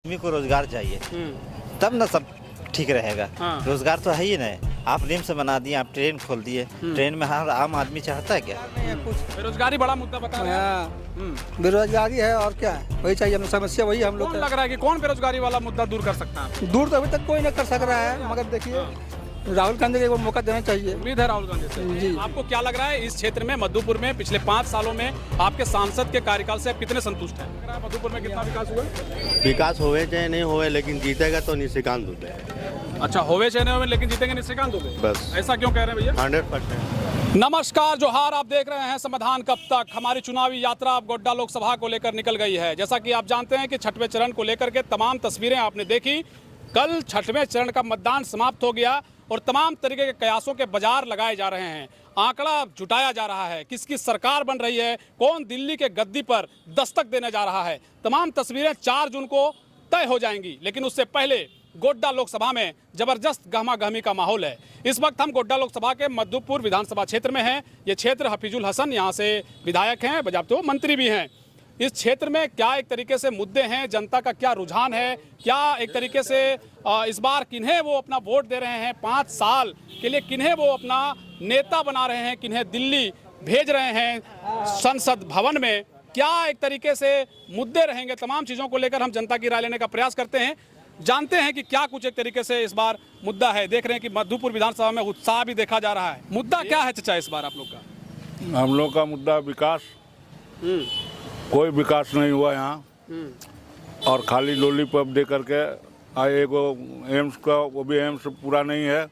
आदमी को रोजगार चाहिए तब ना सब ठीक रहेगा। हाँ। रोजगार तो है ही नहीं। आप रिम्स बना दिए, आप ट्रेन खोल दिए, ट्रेन में हर आम आदमी चाहता है क्या? बेरोजगारी बड़ा मुद्दा बता रहे हैं। बेरोजगारी है और क्या है, वही चाहिए हमें, समस्या वही हम लोग कौन लग रहा है कि कौन बेरोजगारी वाला मुद्दा दूर कर सकता है? दूर तो अभी तक कोई नहीं कर सक रहा है, मगर देखिए राहुल गांधी को एक बार मौका देना चाहिए। उम्मीद है राहुल गांधी से। जी। आपको क्या लग रहा है इस क्षेत्र में मधुपुर में पिछले 5 सालों में आपके सांसद के कार्यकाल से आप कितने संतुष्ट हैं? लग रहा है मधुपुर में कितना विकास हुआ? विकास होवे चाहे नहीं होवे, लेकिन जीतेगा तो निशिकांत दुबे। अच्छा, होवे चाहे होवे लेकिन जीतेंगे निशिकांत दुबे। बस। ऐसा क्यों कह रहे हैं भैया? 100%। नमस्कार, जोहार। आप देख रहे हैं समाधान कब तक। हमारी चुनावी यात्रा अब गोड्डा लोकसभा को लेकर निकल गई है। जैसा कि आप जानते हैं कि छठवें चरण को लेकर के तमाम तस्वीरें आपने देखी। कल छठवें चरण का मतदान समाप्त हो गया और तमाम तरीके के कयासों के बाजार लगाए जा रहे हैं। आंकड़ा जुटाया जा रहा है, किसकी सरकार बन रही है, कौन दिल्ली के गद्दी पर दस्तक देने जा रहा है। तमाम तस्वीरें 4 जून को तय हो जाएंगी, लेकिन उससे पहले गोड्डा लोकसभा में जबरदस्त गहमा-गहमी का माहौल है। इस वक्त हम गोड्डा लोकसभा के मधुपुर विधानसभा क्षेत्र में हैं। ये क्षेत्र हफीजुल हसन यहाँ से विधायक हैं, बजाते हुए मंत्री भी हैं। इस क्षेत्र में क्या एक तरीके से मुद्दे हैं, जनता का क्या रुझान है, क्या एक तरीके से इस बार किन्हें वो अपना वोट दे रहे हैं, 5 साल के लिए किन्हें वो अपना नेता बना रहे हैं, किन्हें दिल्ली भेज रहे हैं संसद भवन में, क्या एक तरीके से मुद्दे रहेंगे, तमाम चीज़ों को लेकर हम जनता की राय लेने का प्रयास करते हैं। जानते हैं कि क्या कुछ एक तरीके से इस बार मुद्दा है। देख रहे हैं कि मधुपुर विधानसभा में उत्साह भी देखा जा रहा है। मुद्दा क्या है चाचा इस बार आप लोग का? हम लोग का मुद्दा विकास। कोई विकास नहीं हुआ यहाँ, और खाली लॉलीपॉप दे करके आए। एगो एम्स का, वो भी एम्स पूरा नहीं है,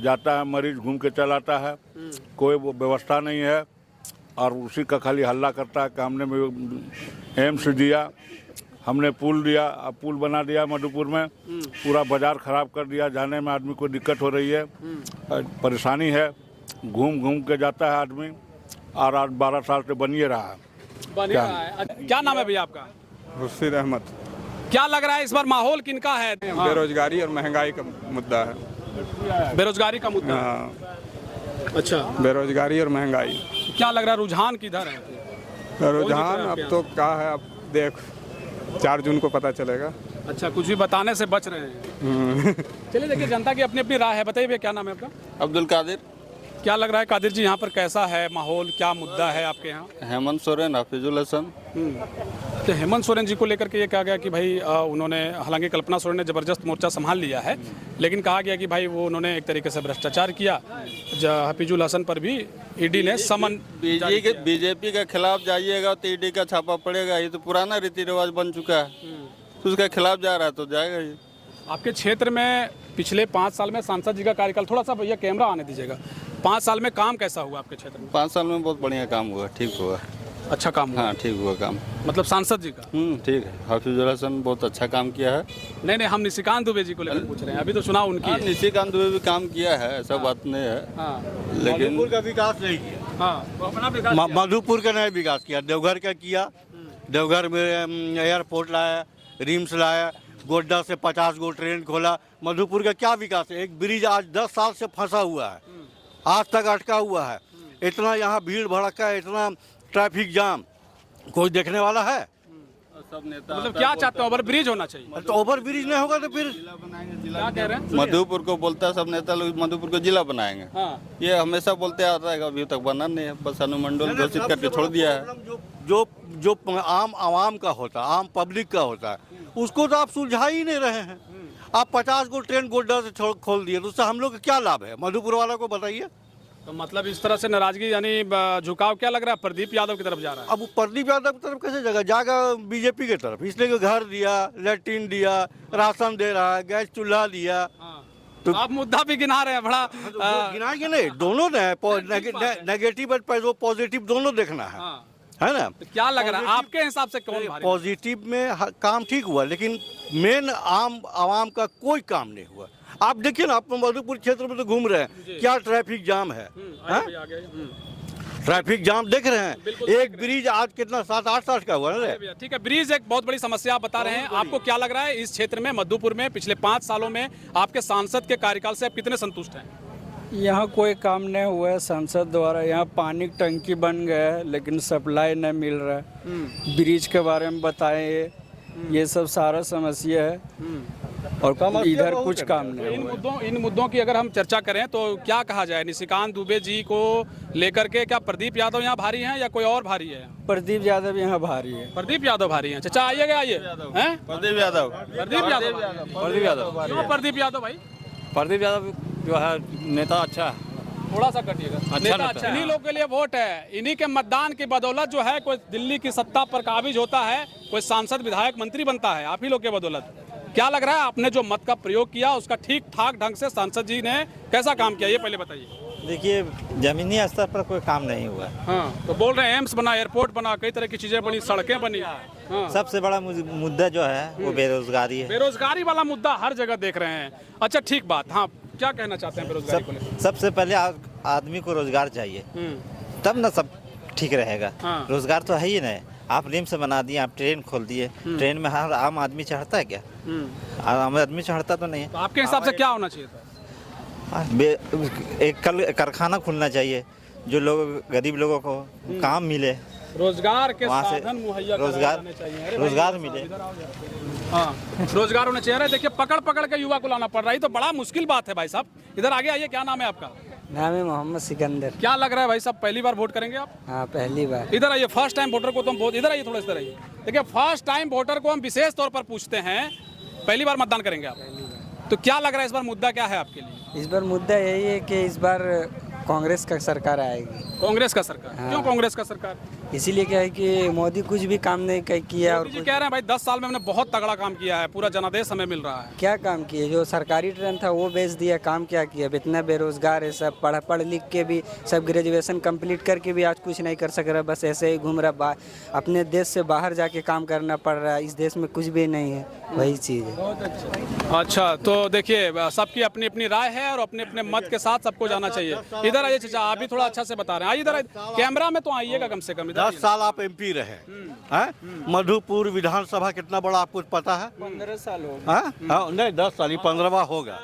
जाता है मरीज घूम के चलाता है, कोई व्यवस्था नहीं है, और उसी का खाली हल्ला करता है कि हमने एम्स दिया, हमने पुल दिया, अब पुल बना दिया मधुपुर में, पूरा बाजार खराब कर दिया, जाने में आदमी को दिक्कत हो रही है, परेशानी है, घूम घूम के जाता है आदमी, और आज 12 साल से बन ही रहा है। क्या नाम है भैया आपका? खुर्शीद अहमद। क्या लग रहा है इस बार माहौल किनका है? बेरोजगारी और महंगाई का मुद्दा है। बेरोजगारी का मुद्दा। अच्छा, बेरोजगारी और महंगाई। क्या लग रहा है रुझान किधर है? रुझान अब तो क्या है, अब देख 4 जून को पता चलेगा। अच्छा, कुछ भी बताने से बच रहे हैं। चलिए देखिए, जनता की अपनी अपनी राय है। बताइए भैया, क्या नाम है आपका? अब्दुल कादिर। क्या लग रहा है कादिर जी, यहाँ पर कैसा है माहौल, क्या मुद्दा है आपके यहाँ? हेमंत सोरेन, हफीजुल हसन। तो हेमंत सोरेन जी को लेकर के ये कहा गया कि भाई उन्होंने, हालांकि कल्पना सोरेन ने जबरदस्त मोर्चा संभाल लिया है, लेकिन कहा गया कि भाई वो उन्होंने एक तरीके से भ्रष्टाचार किया। हफीजुल हसन पर भी ईडी ने समन। बीजेपी के खिलाफ जाइएगा तो ईडी का छापा पड़ेगा। ये तो पुराना रीति रिवाज बन चुका है, तो उसके खिलाफ जा रहा है तो जाएगा ही। आपके क्षेत्र में पिछले 5 साल में सांसद जी का कार्यकाल, थोड़ा सा भैया कैमरा आने दीजिएगा, 5 साल में काम कैसा हुआ आपके क्षेत्र में? 5 साल में बहुत बढ़िया काम हुआ, ठीक हुआ। अच्छा काम हुआ? हाँ, ठीक हुआ काम। मतलब सांसद जी का? ठीक है। हफीजुल हसन बहुत अच्छा काम किया है। नहीं, हम निशिकांत दुबे जी को लेकर पूछ रहे हैं, अभी तो चुनाव उनकी है। निशिकांत दुबे भी काम किया है, ऐसा बात नहीं है। हाँ, लेकिन मधुपुर का विकास नहीं किया। हाँ, वो अपना विकास किया। मधुपुर का नहीं विकास किया, देवघर का किया। देवघर में एयरपोर्ट लाया, रिम्स लाया, गोड्डा से 50 गो ट्रेन खोला। मधुपुर का क्या विकास है? एक ब्रिज आज 10 साल से फंसा हुआ है, आज तक अटका हुआ है। इतना यहाँ भीड़ भड़का है, इतना ट्रैफिक जाम, कोई देखने वाला है? सब नेता मतलब क्या चाहते हो, ओवर ब्रिज होना चाहिए? तो ओवर ब्रिज नहीं होगा तो फिर क्या कह रहे हैं? मधुपुर को बोलता है सब नेता लोग, मधुपुर को जिला बनाएंगे। हाँ, ये हमेशा बोलते आता है, अभी तक बना नहीं है, बस अनुमंडल घोषित करके छोड़ दिया है। जो आम आवाम का होता है, आम पब्लिक का होता है, उसको तो आप सुलझा ही नहीं रहे हैं। आप 50 गो ट्रेन गोड्डा से खोल दिए, तो उससे हम लोग का क्या लाभ है? मधुपुर वाला को बताइए। तो मतलब इस तरह से नाराजगी, यानी झुकाव क्या लग रहा है, प्रदीप यादव की तरफ जा रहा है? अब प्रदीप यादव की तरफ कैसे जाएगा बीजेपी की तरफ, इसलिए कि घर दिया, लैट्रिन दिया, राशन दे रहा है, गैस चूल्हा दिया। तो आप मुद्दा भी गिना रहे हैं बड़ा। गिनाएंगे नहीं, दोनों नेगेटिव और पॉजिटिव दोनों देखना है ना? तो क्या लग रहा है आपके हिसाब से, कौन भारी? पॉजिटिव में काम ठीक हुआ, लेकिन मेन आवाम का कोई काम नहीं हुआ। आप देखिए ना, आप मधुपुर क्षेत्र में तो घूम रहे हैं, क्या ट्रैफिक जाम है। ट्रैफिक जाम देख रहे हैं। एक ब्रिज आज कितना 7-8 साल का हुआ है। ठीक है, ब्रिज एक बहुत बड़ी समस्या आप बता रहे हैं। आपको क्या लग रहा है इस क्षेत्र में मधुपुर में पिछले 5 सालों में आपके सांसद के कार्यकाल से आप कितने संतुष्ट हैं? यहाँ कोई काम नहीं हुआ है सांसद द्वारा। यहाँ पानी की टंकी बन गया है, लेकिन सप्लाई नहीं मिल रहा है। ब्रिज के बारे में बताएं, ये सब सारा समस्या है और इधर कुछ काम नहीं हुआ। इन मुद्दों की अगर हम चर्चा करें तो क्या कहा जाए, निशिकांत दुबे जी को लेकर के क्या प्रदीप यादव यहाँ भारी हैं या कोई और भारी है? प्रदीप यादव यहाँ भारी है। प्रदीप यादव भारी हैं। चाचा आइएगा, आइए। हैं? प्रदीप यादव प्रदीप यादव क्यों प्रदीप यादव भाई? प्रदीप यादव जो है नेता अच्छा है, थोड़ा सा कटिएगा। नेता अच्छा, इन्हीं लोग के लिए वोट है, इन्हीं के मतदान की बदौलत जो है कोई दिल्ली की सत्ता पर काबिज होता है, कोई सांसद विधायक मंत्री बनता है, आप ही लोग के बदौलत। क्या लग रहा है आपने जो मत का प्रयोग किया उसका ठीक ठाक ढंग से सांसद जी ने कैसा काम किया, ये पहले बताइए। देखिए, जमीनी स्तर पर कोई काम नहीं हुआ। हाँ, तो बोल रहे हैं एम्स बना, एयरपोर्ट बना, कई तरह की चीजें बनी, सड़कें बनी। हाँ। सबसे बड़ा मुद्दा जो है वो बेरोजगारी है। बेरोजगारी वाला मुद्दा हर जगह देख रहे हैं। अच्छा, ठीक बात। हाँ, क्या कहना चाहते हैं बेरोजगारी को लेकर? सबसे पहले आदमी को रोजगार चाहिए, तब ना सब ठीक रहेगा। हाँ। रोजगार तो है ही नहीं। आप रिम्स बना दिए, आप ट्रेन खोल दिए, ट्रेन में हर आम आदमी चढ़ता है क्या? आम आदमी चढ़ता तो नहीं है। तो आपके हिसाब से क्या होना चाहिए था? एक कल कारखाना खुलना चाहिए, जो लोग गरीब लोगों को काम मिले, रोजगार के वहाँ से साधन मुहैया रोजगार मिले। हाँ, रोजगार होना चाहिए। अरे देखिए, पकड़ पकड़ के युवा को लाना पड़ रहा है, तो बड़ा मुश्किल बात है भाई साहब। इधर आगे आइए, क्या नाम है आपका? नाम है मोहम्मद सिकंदर। क्या लग रहा है भाई साहब, पहली बार वोट करेंगे आप? हाँ, पहली बार। इधर आइए, फर्स्ट टाइम वोटर को तो हम इधर आइए, थोड़ा इधर आइए। देखिए, फर्स्ट टाइम वोटर को हम विशेष तौर पर पूछते हैं, पहली बार मतदान करेंगे आप, तो क्या लग रहा है इस बार मुद्दा क्या है आपके लिए? इस बार मुद्दा यही है कि इस बार कांग्रेस का सरकार आएगी। कांग्रेस का सरकार? हाँ। क्यों कांग्रेस का सरकार? इसीलिए क्या है कि मोदी कुछ भी काम नहीं किया। और मोदी जी कह रहे हैं भाई 10 साल में हमने बहुत तगड़ा काम किया है, पूरा जनादेश हमें मिल रहा है। क्या काम किए? जो सरकारी ट्रेन था वो बेच दिया, काम क्या किया? इतना बेरोजगार है, सब पढ़ लिख के भी, सब ग्रेजुएशन कंप्लीट करके भी आज कुछ नहीं कर सक रहा, बस ऐसे ही घूम रहा। अपने देश से बाहर जाके काम करना पड़ रहा है, इस देश में कुछ भी नहीं है, वही चीज़ है। अच्छा, तो देखिए, सबकी अपनी अपनी राय है और अपने अपने मत के साथ सबको जाना चाहिए। इधर आइए चाचा, आप भी थोड़ा अच्छा से बता रहे हैं। आइए इधर, कैमरा में तो आइएगा कम से कम। 10 साल आप MP रहे हैं। मधुपुर विधानसभा कितना बड़ा आपको पता है? 15 साल हो गए। नहीं, 10 साल, 15वां होगा।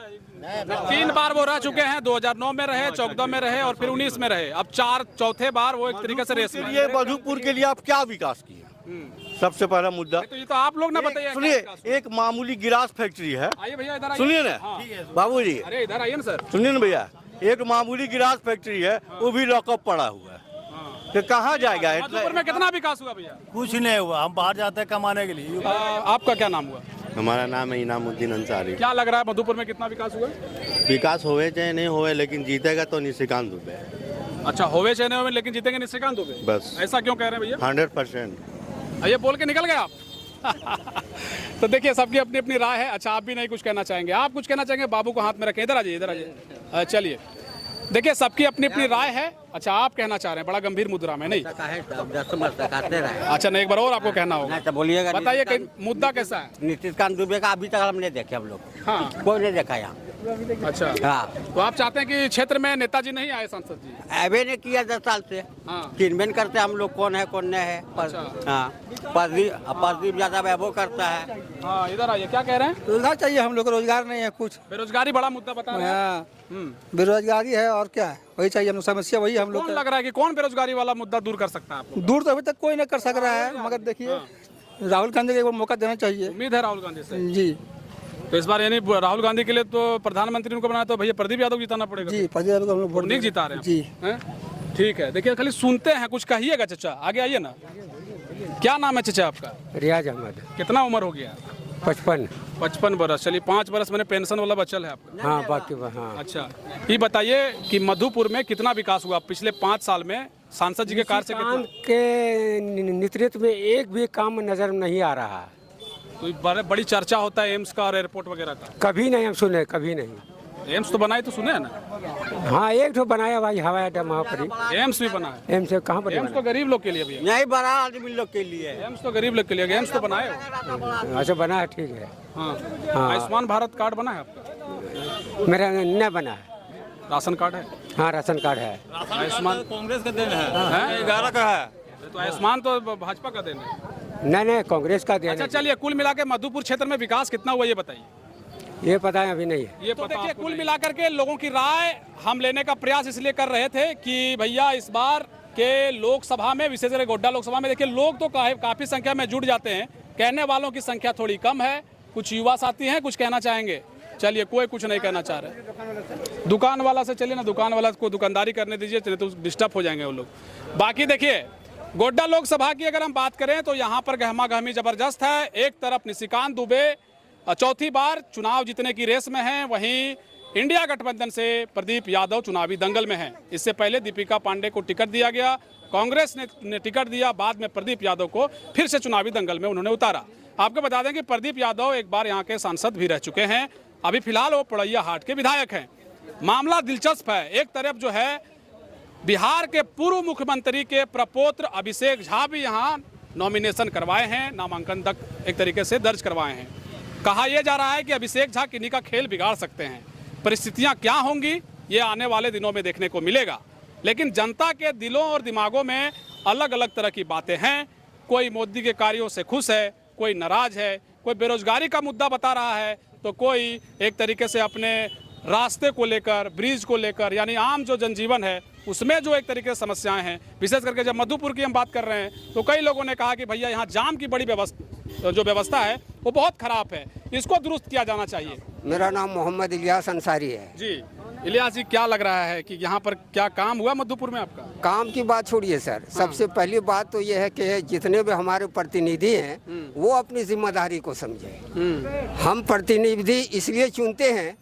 3 बार वो रह चुके हैं, 2009 में रहे, 14 में रहे और फिर 19 में रहे। अब चौथे बार वो एक तरीके से रेस में। ये मधुपुर के लिए आप क्या विकास किए? सबसे पहला मुद्दा तो ये तो आप लोग ना बताइए। सुनिए, एक मामूली गिलास फैक्ट्री है। आइए भैया, इधर आइए। सुनिए ना बाबूजी, अरे इधर आइए ना सर। सुनिए ना भैया, एक मामूली गिलास फैक्ट्री है, वो भी लॉकअप पड़ा हुआ है। तो कहाँ जाएगा? मधुपुर में कितना विकास हुआ भैया? कुछ नहीं हुआ। हम बाहर जाते हैं कमाने के लिए। आपका क्या नाम हुआ? हमारा नाम है इनामुद्दीन अंसारी। क्या लग रहा है मधुपुर में कितना विकास हुआ? विकास होवे चाहे नहीं होवे, लेकिन जीतेगा तो निशिकांत दुबे। अच्छा, होवे चाहे नहीं होवे, लेकिन जीतेंगे निशिकांत दुबे। बस। ऐसा क्यों कह रहे हैं भैया? 100%। ये बोल के निकल गए आप। तो देखिए, सबकी अपनी अपनी राय है। अच्छा, आप भी नहीं कुछ कहना चाहेंगे? आप कुछ कहना चाहेंगे? बाबू को हाथ में रखें, इधर आ जाइए, इधर आ जाइए। चलिए, देखिए, सबकी अपनी अपनी राय है। अच्छा, आप कहना चाह रहे हैं, बड़ा गंभीर मुद्रा में? नहीं, अच्छा, नहीं, एक बार और आपको कहना होगा। बोलिएगा, बताइए मुद्दा कैसा है? निशिकांत दुबे का अभी तक हमने देखे, हम लोग हाँ, कोई नहीं देखा यहाँ। अच्छा, हाँ, तो आप चाहते हैं कि क्षेत्र में नेताजी नहीं आए, सांसद जी? अबे ने किया 10 साल से। हाँ, चिन्हबेन करते हम लोग कौन है कौन नहीं है। हाँ, प्रदीप यादव है, वो करता है। हाँ, इधर आइए, क्या कह रहे हैं? रोजगार चाहिए हम लोग को, रोजगार नहीं है कुछ। बेरोजगारी बड़ा मुद्दा बता रहे हैं। हाँ, बेरोजगारी है और क्या है, वही चाहिए हम लोग, समस्या वही हम लोग। कौन लग रहा है कि कौन बेरोजगारी वाला मुद्दा दूर कर सकता है आपको? दूर तो अभी तक कोई नहीं कर सक रहा है, मगर देखिए राहुल गांधी को एक बार मौका देना चाहिए। उम्मीद है राहुल गांधी से जी। तो इस बार यानी राहुल गांधी के लिए तो प्रधानमंत्री उनको बनाया, तो भैया प्रदीप यादव जिताना पड़ेगा। जी, प्रदीप यादव को हम लोग वोट नहीं जिता रहे हैं जी। हैं? ठीक है, देखिए, खाली सुनते हैं, कुछ कहिएगा। चाचा आगे आइए ना। क्या नाम है चाचा आपका? रियाज अहमद। कितना उम्र हो गया? 55 बरस। चलिए, 5 बरस मैंने पेंशन वाला बचल है आपका। हाँ, बाकी हाँ। अच्छा, ये बताइए कि मधुपुर में कितना विकास हुआ पिछले 5 साल में सांसद जी के कार्य से? के नेतृत्व में एक भी काम नजर नहीं आ रहा है। तो बड़ी चर्चा होता है एम्स का और एयरपोर्ट वगैरह का। कभी नहीं हम सुने, कभी नहीं। एम्स तो बनाए तो सुने है ना? हाँ, एक तो बनाया भाई हवाई अड्डा वहाँ पर। एम्स भी बना है? एम्स कहाँ पर? एम्स तो गरीब लोग के लिए भी है। नहीं, बड़ा आदमी लोग के लिए। एम्स तो गरीब लोग के लिए, एम्स तो बनाए हो। अच्छा, बना है, ठीक है। हाँ, हाँ। आयुष्मान भारत कार्ड बना है आपका? मेरा नहीं बना है। राशन कार्ड है? हाँ, राशन कार्ड है। आयुष्मान कांग्रेस का देन है, 11 का है। तो आयुष्मान तो भाजपा का देन है। नहीं, कांग्रेस का देन। अच्छा, चलिए, कुल मिला के मधुपुर क्षेत्र में विकास कितना हुआ ये बताइए। ये पता है अभी नहीं है। ये तो देखिए, कुल मिलाकर के लोगों की राय हम लेने का प्रयास इसलिए कर रहे थे कि भैया इस बार के लोकसभा में, विशेषकर गोड्डा लोकसभा में, देखिए लोग तो काफी संख्या में जुट जाते हैं, कहने वालों की संख्या थोड़ी कम है। कुछ युवा साथी हैं, कुछ कहना चाहेंगे? चलिए, कोई कुछ नहीं कहना चाह रहे। दुकान वाला से चलिए ना, दुकान वाला को दुकानदारी करने दीजिए, चलिए तो डिस्टर्ब हो जाएंगे वो लोग। बाकी देखिए, गोड्डा लोकसभा की अगर हम बात करें तो यहाँ पर गहमा गहमी जबरदस्त है। एक तरफ निशिकांत दुबे चौथी बार चुनाव जीतने की रेस में हैं, वहीं इंडिया गठबंधन से प्रदीप यादव चुनावी दंगल में हैं। इससे पहले दीपिका पांडे को टिकट दिया गया, कांग्रेस ने टिकट दिया, बाद में प्रदीप यादव को फिर से चुनावी दंगल में उन्होंने उतारा। आपको बता दें कि प्रदीप यादव एक बार यहाँ के सांसद भी रह चुके हैं। अभी फिलहाल वो पड़ैया हाट के विधायक हैं। मामला दिलचस्प है। एक तरफ जो है बिहार के पूर्व मुख्यमंत्री के प्रपौत्र अभिषेक झा भी यहाँ नॉमिनेशन करवाए हैं, नामांकन तक एक तरीके से दर्ज करवाए हैं। कहा यह जा रहा है कि अभिषेक झा किन्हीं का खेल बिगाड़ सकते हैं। परिस्थितियां क्या होंगी ये आने वाले दिनों में देखने को मिलेगा। लेकिन जनता के दिलों और दिमागों में अलग अलग तरह की बातें हैं। कोई मोदी के कार्यों से खुश है, कोई नाराज है, कोई बेरोजगारी का मुद्दा बता रहा है, तो कोई एक तरीके से अपने रास्ते को लेकर, ब्रिज को लेकर, यानी आम जो जनजीवन है उसमें जो एक तरीके से समस्याएं हैं। विशेष करके जब मधुपुर की हम बात कर रहे हैं तो कई लोगों ने कहा कि भैया यहाँ जाम की बड़ी व्यवस्था है वो बहुत खराब है, इसको दुरुस्त किया जाना चाहिए। मेरा नाम मोहम्मद इलियास अंसारी है जी इलियास जी, क्या लग रहा है कि यहाँ पर क्या काम हुआ मधुपुर में आपका? काम की बात छोड़िए सर, सबसे पहली बात तो ये है कि जितने भी हमारे प्रतिनिधि हैं वो अपनी जिम्मेदारी को समझे। हम प्रतिनिधि इसलिए चुनते हैं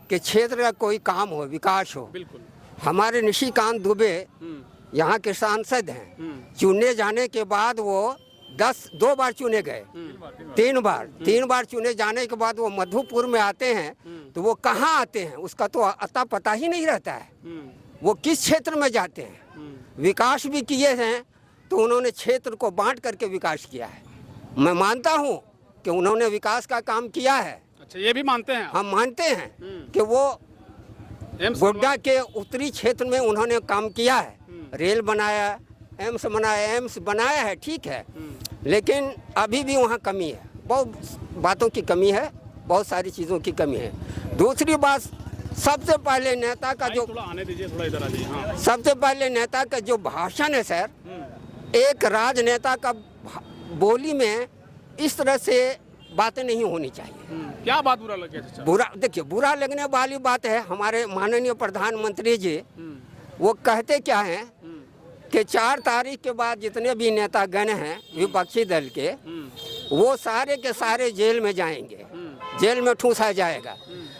कि क्षेत्र का कोई काम हो, विकास हो। बिल्कुल। हमारे निशिकांत दुबे यहाँ के सांसद हैं। चुने जाने के बाद वो 2 बार चुने गए, 3 बार चुने जाने के बाद वो मधुपुर में आते हैं तो वो कहाँ आते हैं उसका तो अता पता ही नहीं रहता है। वो किस क्षेत्र में जाते हैं। विकास भी किए हैं तो उन्होंने क्षेत्र को बांट करके विकास किया है। मैं मानता हूँ कि उन्होंने विकास का काम किया है। अच्छा, ये भी मानते हैं? हम मानते हैं कि वो गोड्डा के उत्तरी क्षेत्र में उन्होंने काम किया है। रेल बनाया, एम्स बनाया है, ठीक है, लेकिन अभी भी वहाँ कमी है, बहुत बातों की कमी है, बहुत सारी चीज़ों की कमी है। दूसरी बात, सबसे पहले नेता का जो आने दीजिए, थोड़ा इधर आ जाइए। हाँ। सबसे पहले नेता का जो भाषण है सर, एक राजनेता का बोली में इस तरह से बातें नहीं होनी चाहिए। क्या बात बुरा लगे? बुरा, देखिए, बुरा लगने वाली बात है, हमारे माननीय प्रधानमंत्री जी वो कहते क्या हैं कि 4 तारीख के बाद जितने भी नेतागण हैं विपक्षी दल के, वो सारे के सारे जेल में जाएंगे, जेल में ठूसा जाएगा।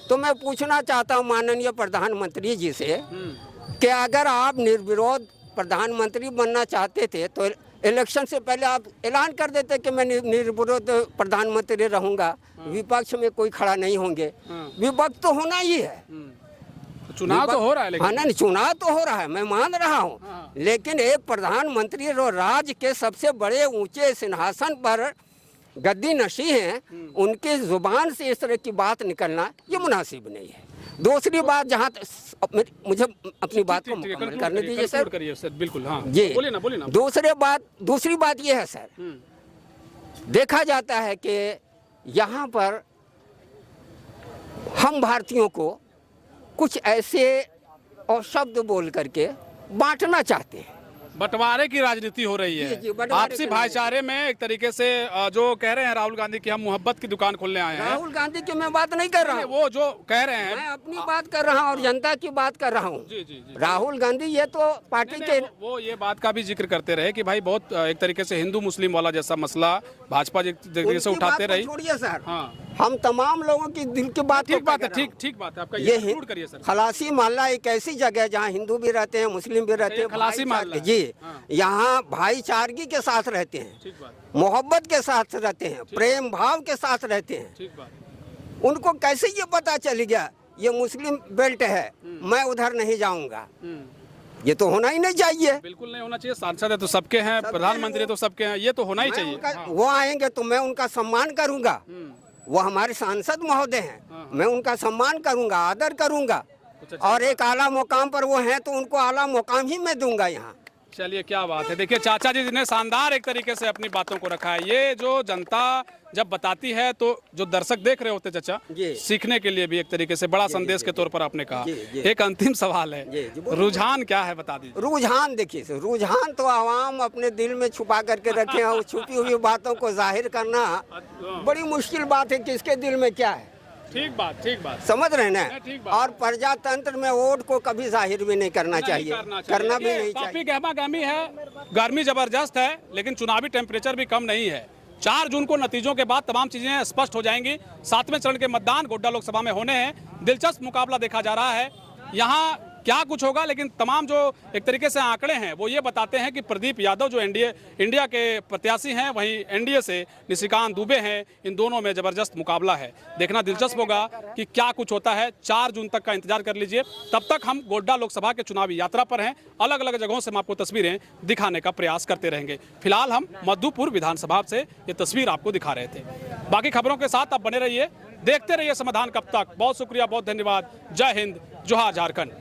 तो मैं पूछना चाहता हूँ माननीय प्रधानमंत्री जी से कि अगर आप निर्विरोध प्रधानमंत्री बनना चाहते थे तो इलेक्शन से पहले आप ऐलान कर देते कि मैं निर्विरोध प्रधानमंत्री रहूंगा, विपक्ष में कोई खड़ा नहीं होंगे। विपक्ष तो होना ही है, चुनाव तो हो रहा है, लेकिन हाँ, नहीं, चुनाव तो हो रहा है, मैं मान रहा हूँ, लेकिन एक प्रधानमंत्री जो राज्य के सबसे बड़े ऊंचे सिंहासन पर गद्दी नशी हैं, उनके जुबान से इस तरह की बात निकलना ये मुनासिब नहीं है। दूसरी बात, जहाँ मुझे अपनी बात को मुकम्मल करने दीजिए सर। बिल्कुल, हाँ जी, बोलिए ना। दूसरी बात ये है सर, देखा जाता है कि यहाँ पर हम भारतीयों को कुछ ऐसे और शब्द बोल करके बांटना चाहते हैं। बंटवारे की राजनीति हो रही है। आपसी भाईचारे में एक तरीके से जो कह रहे हैं राहुल गांधी की हम मोहब्बत की दुकान खोलने आए हैं। राहुल गांधी की मैं बात नहीं कर रहा हूँ, वो जो कह रहे हैं, मैं अपनी बात कर रहा हूँ और जनता की बात कर रहा हूँ। जी। राहुल गांधी ये तो पार्टी के वो ये बात का भी जिक्र करते रहे कि भाई बहुत एक तरीके से हिंदू मुस्लिम वाला जैसा मसला भाजपा तरीके से उठाते रही। छोड़िए सर, हाँ, हम तमाम लोगों की दिल की बात, ठीक बात है, ठीक बात है आपका, ये इंक्लूड करिए सर। खलासी मोहल्ला एक ऐसी जगह है जहाँ हिंदू भी रहते हैं, मुस्लिम भी रहते हैं। खलासी मोहल्ला जी, यहाँ भाईचारगी के साथ रहते हैं, मोहब्बत के साथ रहते हैं, प्रेम भाव के साथ रहते हैं। उनको कैसे ये पता चल गया ये मुस्लिम बेल्ट है, मैं उधर नहीं जाऊंगा? ये तो होना ही नहीं चाहिए। बिल्कुल नहीं होना चाहिए। सांसद है तो सबके हैं, प्रधानमंत्री तो सबके हैं, ये तो होना ही चाहिए। वो आएंगे तो मैं उनका सम्मान करूंगा, वो हमारे सांसद महोदय हैं, मैं उनका सम्मान करूंगा, आदर करूंगा, और एक आला मुकाम पर वो हैं तो उनको आला मुकाम ही मैं दूंगा यहाँ। चलिए, क्या बात है। देखिए चाचा जी ने शानदार एक तरीके से अपनी बातों को रखा है। ये जो जनता जब बताती है तो जो दर्शक देख रहे होते चाचा, सीखने के लिए भी एक तरीके से बड़ा संदेश के तौर पर आपने कहा। एक अंतिम सवाल है, रुझान क्या है बता दीजिए। रुझान देखिए, रुझान तो आवाम अपने दिल में छुपा करके रखे हैं, और छुपी हुई बातों को जाहिर करना बड़ी मुश्किल बात है। किसके दिल में क्या है, ठीक बात समझ रहे ना। और प्रजातंत्र में वोट को कभी जाहिर भी नहीं करना चाहिए, करना भी नहीं चाहिए। काफी गहमा गहमी है, गर्मी जबरदस्त है, लेकिन चुनावी टेम्परेचर भी कम नहीं है। 4 जून को नतीजों के बाद तमाम चीजें स्पष्ट हो जाएंगी। 7वें चरण के मतदान गोड्डा लोकसभा में होने हैं। दिलचस्प मुकाबला देखा जा रहा है। यहाँ क्या कुछ होगा, लेकिन तमाम जो एक तरीके से आंकड़े हैं वो ये बताते हैं कि प्रदीप यादव जो इंडिया के प्रत्याशी हैं, वहीं एनडीए से निशिकांत दुबे हैं। इन दोनों में जबरदस्त मुकाबला है। देखना दिलचस्प होगा कि क्या कुछ होता है। 4 जून तक का इंतजार कर लीजिए। तब तक हम गोड्डा लोकसभा के चुनावी यात्रा पर हैं। अलग अलग जगहों से हम आपको तस्वीरें दिखाने का प्रयास करते रहेंगे। फिलहाल हम मधुपुर विधानसभा से ये तस्वीर आपको दिखा रहे थे। बाकी खबरों के साथ आप बने रहिए, देखते रहिए समाधान कब तक। बहुत शुक्रिया, बहुत धन्यवाद। जय हिंद, जोहार झारखंड।